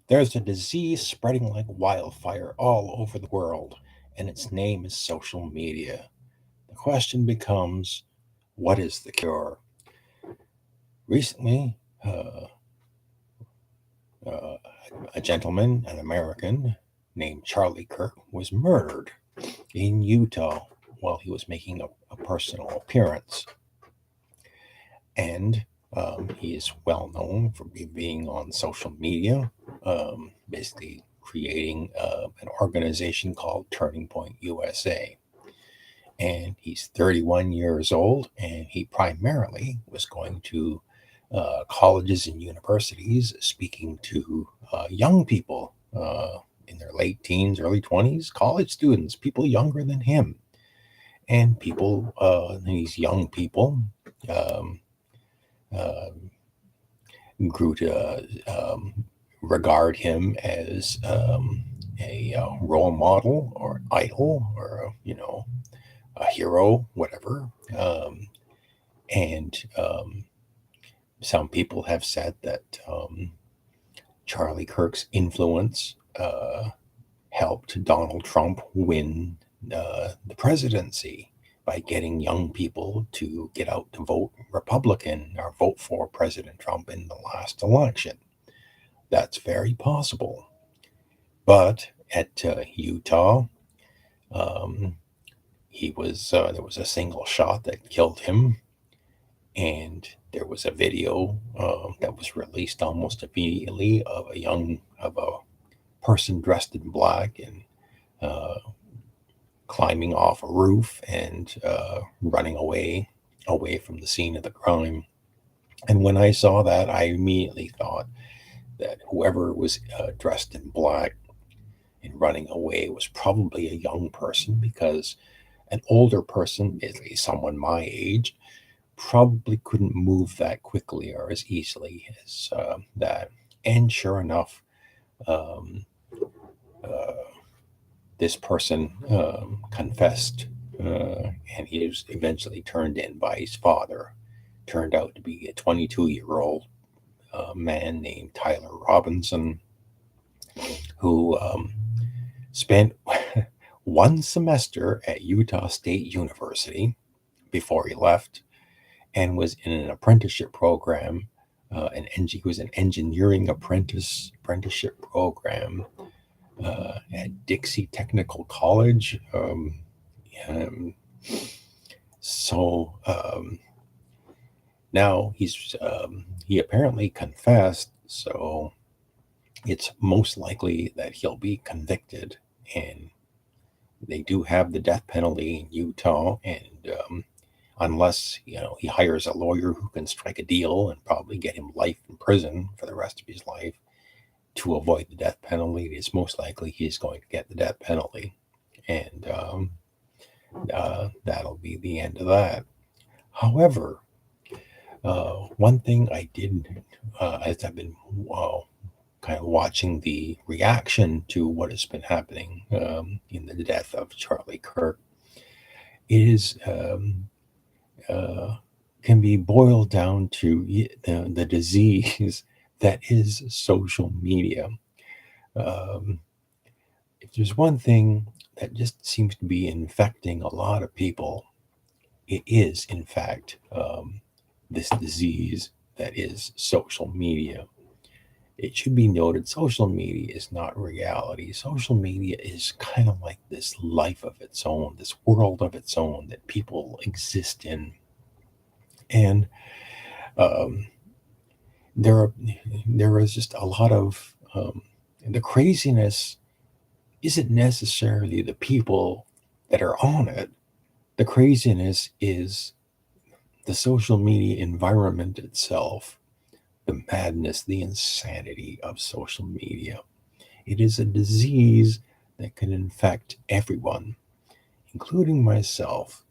There's a disease spreading like wildfire all over the world, and its name is social media. The question becomes, what is the cure? Recently, uh, a gentleman, an American named Charlie Kirk, was murdered in Utah while he was making a personal appearance. And he is well known for being on social media, basically creating an organization called Turning Point USA. And he's 31 years old, and he primarily was going to colleges and universities speaking to young people in their late teens, early 20s, college students, people younger than him, and these young people. Um, uh, Grew to regard him as a role model or idol or a hero, whatever. Um, and Some people have said that Charlie Kirk's influence helped Donald Trump win the presidency by getting young people to get out to vote Republican or vote for President Trump in the last election. That's very possible. But at Utah, um, there was a single shot that killed him, and there was a video that was released almost immediately of a person dressed in black and climbing off a roof and running away from the scene of the crime. And when I saw that, I immediately thought that whoever was dressed in black and running away was probably a young person, because an older person, at least someone my age, probably couldn't move that quickly or as easily as that. And sure enough, um, uh, this person confessed, and he was eventually turned in by his father. Turned out to be a 22-year-old man named Tyler Robinson, who spent one semester at Utah State University before he left, and was in an apprenticeship program. He was an engineering apprenticeship program at Dixie Technical College. Um, so Now he apparently confessed, so it's most likely that he'll be convicted. And they do have the death penalty in Utah, and unless he hires a lawyer who can strike a deal and probably get him life in prison for the rest of his life to avoid the death penalty, it's most likely he's going to get the death penalty, and that'll be the end of that. However, one thing I did, as I've been kind of watching the reaction to what has been happening in the death of Charlie Kirk, is uh, can be boiled down to the disease that is social media. Um, if there's one thing that just seems to be infecting a lot of people, it is, in fact, this disease that is social media. It should be noted, social media is not reality. Social media is kind of like this life of its own, this world of its own that people exist in. And um, there are there is just a lot of the craziness isn't necessarily the people that are on it. The craziness is the social media environment itself, the madness, the insanity of social media. It is a disease that can infect everyone, including myself.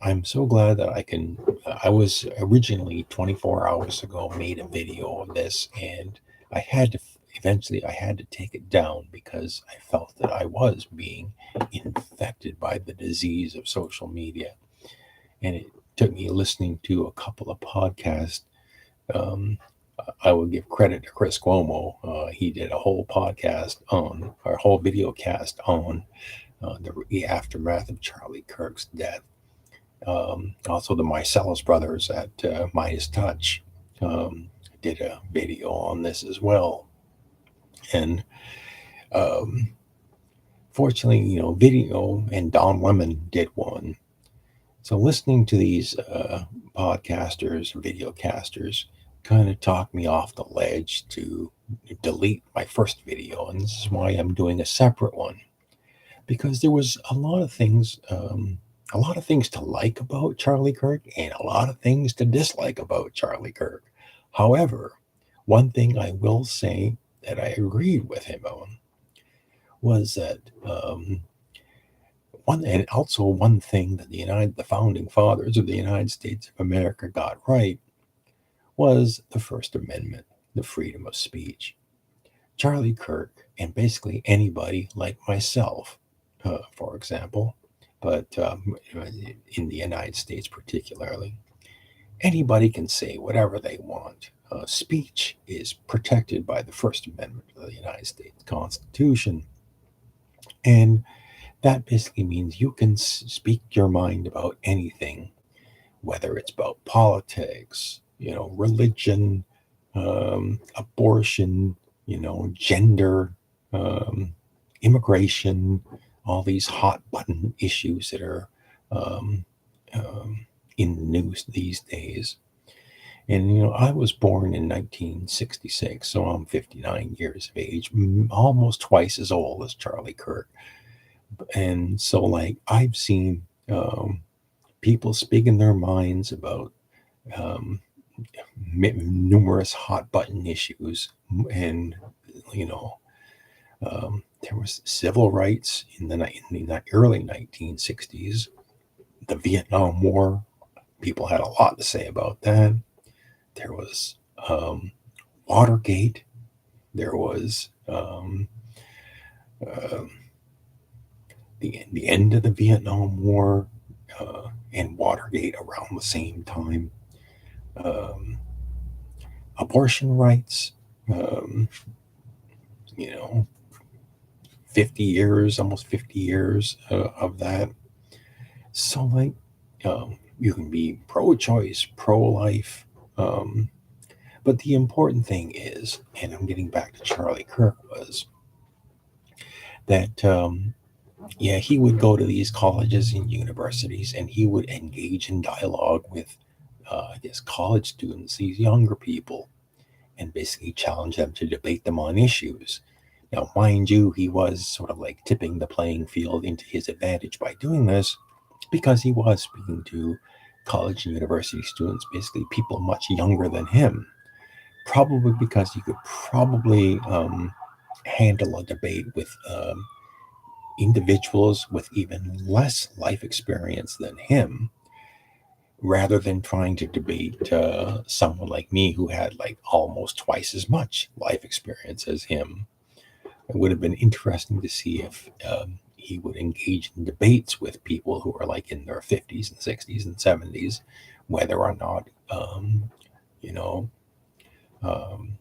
I'm so glad that I can. I was originally 24 hours ago made a video of this, and I had to eventually I had to take it down because I felt that I was being infected by the disease of social media, and it took me listening to a couple of podcasts um, I would give credit to Chris Cuomo. He did a whole podcast on, or a whole video cast on the aftermath of Charlie Kirk's death. Also, the Marcellus brothers at Midas Touch did a video on this as well. And um, fortunately, Video and Don Lemon did one. So listening to these podcasters, videocasters, kind of talked me off the ledge to delete my first video, and this is why I'm doing a separate one, because there was a lot of things to like about Charlie Kirk and a lot of things to dislike about Charlie Kirk. However, one thing I will say that I agreed with him on was that one thing that the founding fathers of the United States of America got right was the First Amendment, the freedom of speech. Charlie Kirk, and basically anybody like myself, for example, but in the United States particularly, anybody can say whatever they want. Speech is protected by the First Amendment of the United States Constitution. And that basically means you can speak your mind about anything, whether it's about politics, religion, abortion, gender, immigration, all these hot button issues that are um, in the news these days. And, I was born in 1966, so I'm 59 years of age, almost twice as old as Charlie Kirk. And so, like, I've seen people speaking their minds about um, numerous hot button issues. And, you know, there was civil rights in the early 1960s, the Vietnam War. People had a lot to say about that. There was Watergate. There was uh, the end of the Vietnam War and Watergate around the same time. Um, Abortion rights, um, you know, 50 years, almost 50 years of that. So, like, you can be pro choice, pro life. Um, but the important thing is, and I'm getting back to Charlie Kirk, was that yeah, he would go to these colleges and universities and he would engage in dialogue with, I guess, college students, these younger people, and basically challenge them to debate them on issues. Now, mind you, he was sort of like tipping the playing field into his advantage by doing this because he was speaking to college and university students, basically people much younger than him. Probably because he could probably handle a debate with individuals with even less life experience than him, rather than trying to debate someone like me who had like almost twice as much life experience as him. It would have been interesting to see if he would engage in debates with people who are like in their 50s and 60s and 70s, whether or not, you know, um,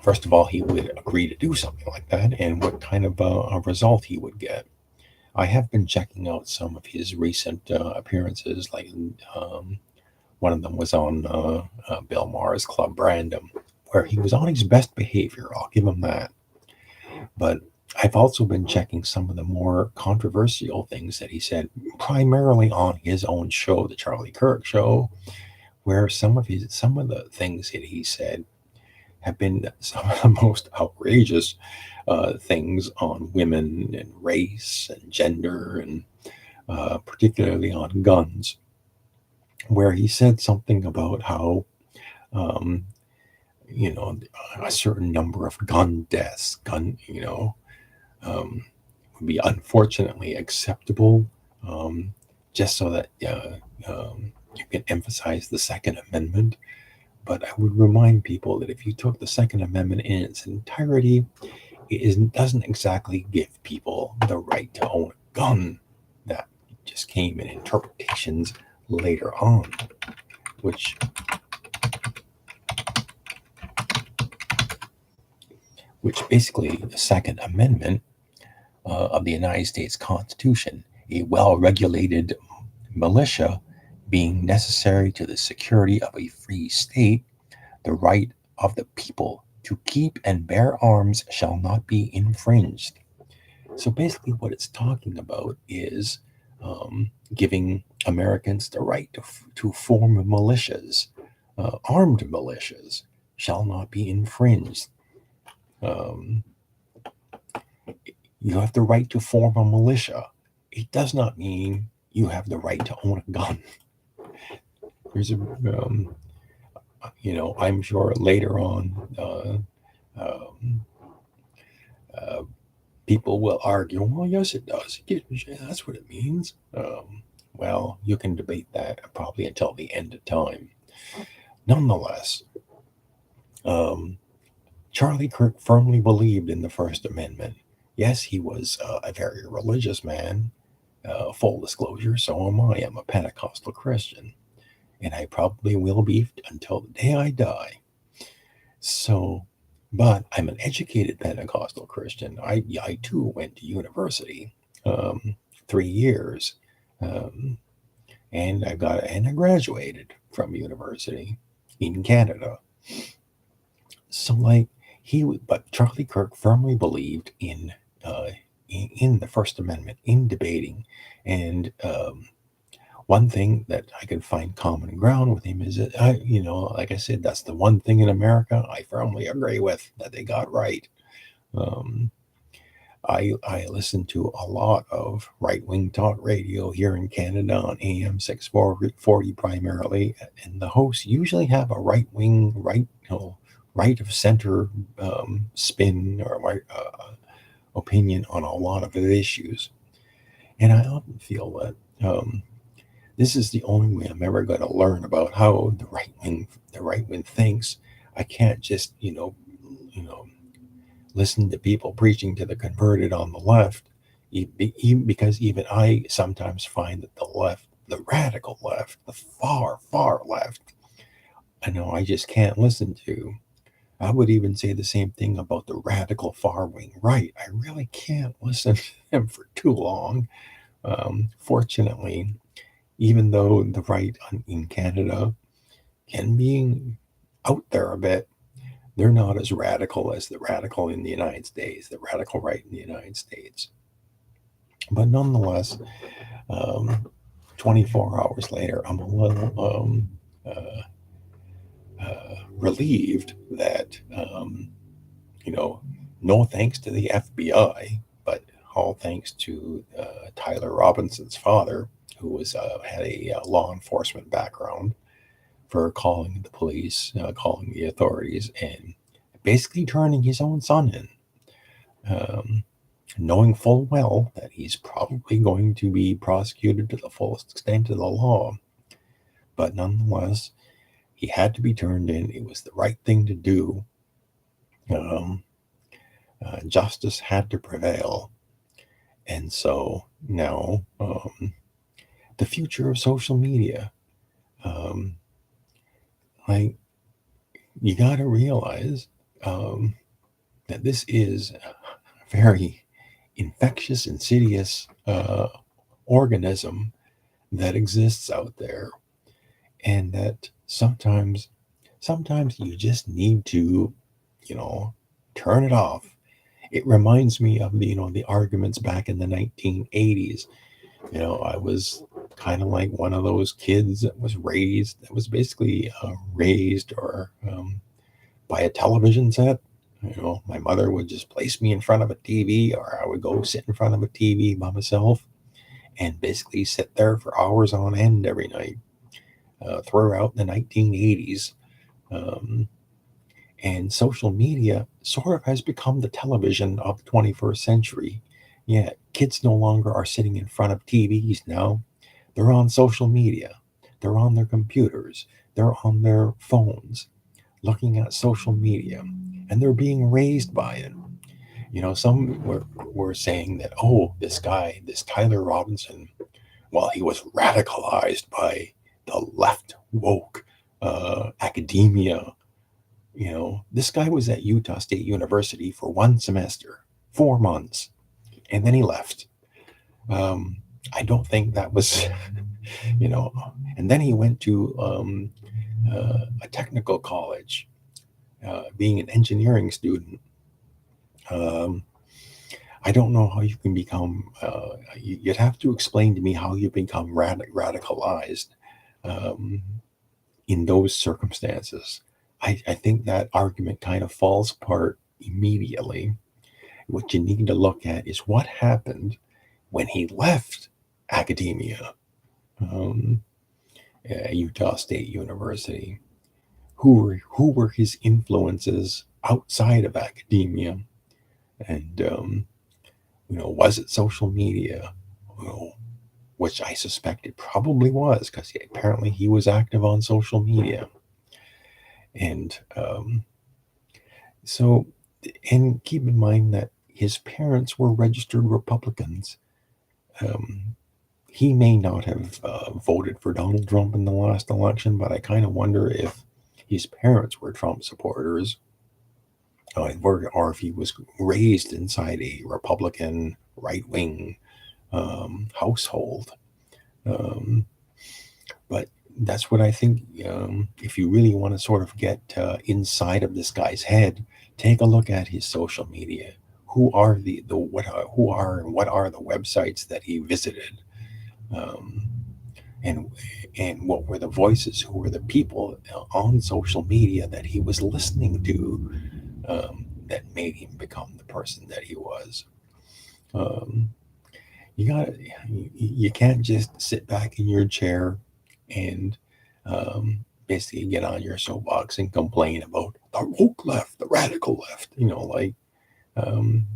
first of all, he would agree to do something like that and what kind of a result he would get. I have been checking out some of his recent appearances, like one of them was on Bill Maher's Club Random, where he was on his best behavior. I'll give him that. But I've also been checking some of the more controversial things that he said, primarily on his own show, the Charlie Kirk Show, where some of the things that he said have been some of the most outrageous things on women and race and gender, and particularly on guns, where he said something about how um, a certain number of gun deaths, would be unfortunately acceptable, just so that you can emphasize the Second Amendment. But I would remind people that if you took the Second Amendment in its entirety, doesn't exactly give people the right to own a gun. That just came in interpretations later on, which which basically the Second Amendment of the United States Constitution, a well regulated militia being necessary to the security of a free state, the right of the people to keep and bear arms shall not be infringed. So basically, what it's talking about is giving Americans the right to form militias, armed militias, shall not be infringed. Um, you have the right to form a militia. It does not mean you have the right to own a gun. There's a, I'm sure later on, um, uh, people will argue, well, yes, it does. That's what it means. Well, you can debate that probably until the end of time. Nonetheless, um, Charlie Kirk firmly believed in the First Amendment. Yes, he was a very religious man. Full disclosure, so am I. I'm a Pentecostal Christian, and I probably will be until the day I die. So, but I'm an educated Pentecostal Christian. I too went to university, 3 years, um, and I graduated from university in Canada. So but Charlie Kirk firmly believed in the First Amendment, in debating, and one thing that I could find common ground with him is that like I said, that's the one thing in America I firmly agree with that they got right. Um, I listen to a lot of right wing talk radio here in Canada on AM 640 primarily, and the hosts usually have a right wing, right of center spin or right opinion on a lot of the issues, and I often feel that. This is the only way I'm ever going to learn about how the right wing thinks. I can't just listen to people preaching to the converted on the left, because even I sometimes find that the left, the radical left, the far far left, I just can't listen to. I would even say the same thing about the radical far wing right. I really can't listen to them for too long. Fortunately, even though the right in Canada can be out there a bit, they're not as radical as the radical in the United States, the radical right in the United States. But nonetheless, um, 24 hours later, I'm a little relieved that, no thanks to the FBI, but all thanks to Tyler Robinson's father, who had a law enforcement background, for calling the police, calling the authorities, and basically turning his own son in, knowing full well that he's probably going to be prosecuted to the fullest extent of the law. But nonetheless, he had to be turned in. It was the right thing to do. Justice had to prevail. And so now, the future of social media, like, you got to realize that this is a very infectious, insidious organism that exists out there, and that sometimes you just need to, turn it off. It reminds me of the arguments back in the 1980s. I was kind of like one of those kids that was basically raised or by a television set. My mother would just place me in front of a TV, or I would go sit in front of a TV by myself and basically sit there for hours on end every night throughout the 1980s. And social media sort of has become the television of the 21st century. Yeah, kids no longer are sitting in front of TVs now. They're on social media. They're on their computers. They're on their phones looking at social media, and they're being raised by it. Some were saying that, oh, this guy, this Tyler Robinson, well, he was radicalized by the left woke academia, This guy was at Utah State University for one semester, 4 months, and then he left. I don't think that was, you know, and then he went to a technical college, being an engineering student. Um, I don't know how you can become, you'd have to explain to me how you become radicalized um, in those circumstances. I think that argument kind of falls apart immediately. What you need to look at is what happened when he left academia, um, Utah State University. Who were his influences outside of academia, and was it social media? Well, which I suspect it probably was, because apparently he was active on social media. And so, and keep in mind that his parents were registered Republicans. Um, he may not have voted for Donald Trump in the last election, but I kind of wonder if his parents were Trump supporters, or if he was raised inside a Republican right-wing household. But that's what I think. If you really want to sort of get inside of this guy's head, take a look at his social media. Who are what are the websites that he visited, um, and and what were the voices? Who were the people on social media that he was listening to, that made him become the person that he was? Um, you got you can't just sit back in your chair and basically get on your soapbox and complain about the woke left, the radical left. Um,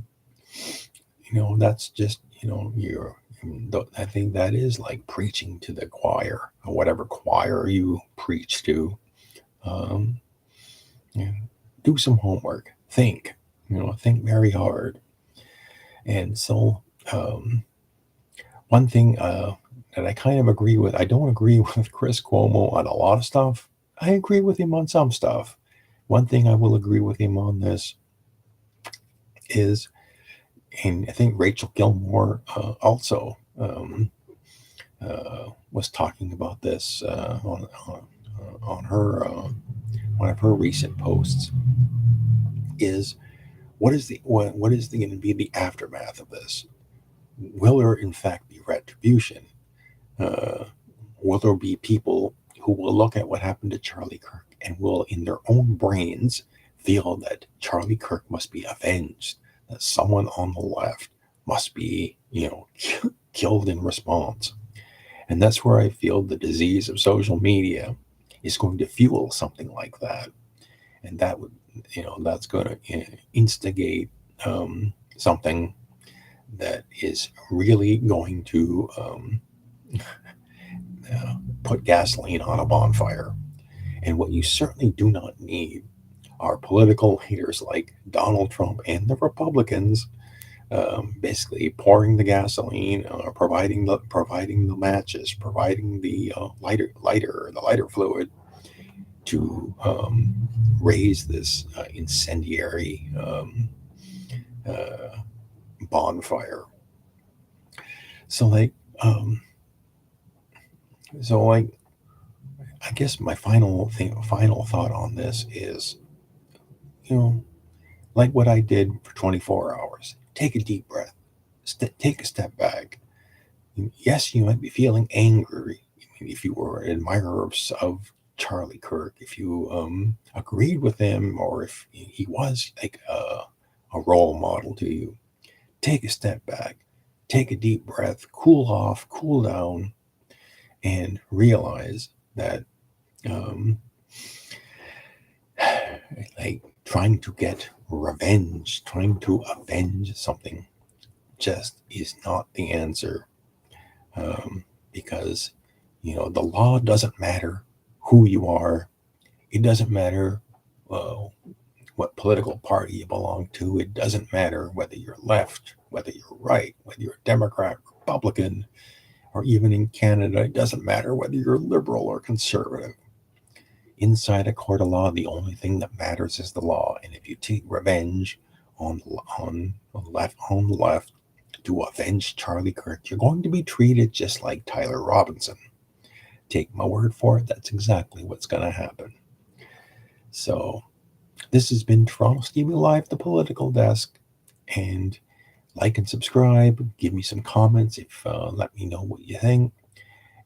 that's just you're. I think that is like preaching to the choir, or whatever choir you preach to. Um, yeah, do some homework. Think very hard. And so, one thing that I kind of agree with, I don't agree with Chris Cuomo on a lot of stuff. I agree with him on some stuff. One thing I will agree with him on this is, and I think Rachel Gilmore also was talking about this on her one of her recent posts, is what is going to be the aftermath of this? Will there in fact be retribution? Uh, will there be people who will look at what happened to Charlie Kirk and will, in their own brains, feel that Charlie Kirk must be avenged, that someone on the left must be, killed in response? And that's where I feel the disease of social media is going to fuel something like that. And that would, that's going to instigate something that is really going to put gasoline on a bonfire. And what you certainly do not need are political leaders like Donald Trump and the Republicans, basically pouring the gasoline, providing the matches, providing the lighter fluid to raise this incendiary uh, bonfire. So like, um, I guess my final thought on this is, like what I did for 24 hours. Take a deep breath. Take a step back. Yes, you might be feeling angry. If you were an admirer of Charlie Kirk, if you agreed with him, or if he was like a role model to you, take a step back. Take a deep breath. Cool off. Cool down. And realize that like trying to get revenge, trying to avenge something just is not the answer. Because, the law doesn't matter who you are. It doesn't matter what political party you belong to. It doesn't matter whether you're left, whether you're right, whether you're Democrat, Republican, or even in Canada, it doesn't matter whether you're liberal or conservative. inside a court of law, the only thing that matters is the law. And if you take revenge on the left to avenge Charlie Kirk, you're going to be treated just like Tyler Robinson. Take my word for it, that's exactly what's going to happen. So this has been Toronto Stevie Live, the political desk. And like and subscribe. Give me some comments. Let me know what you think.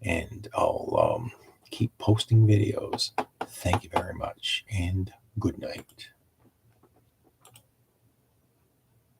And I'll keep posting videos. Thank you very much. And good night.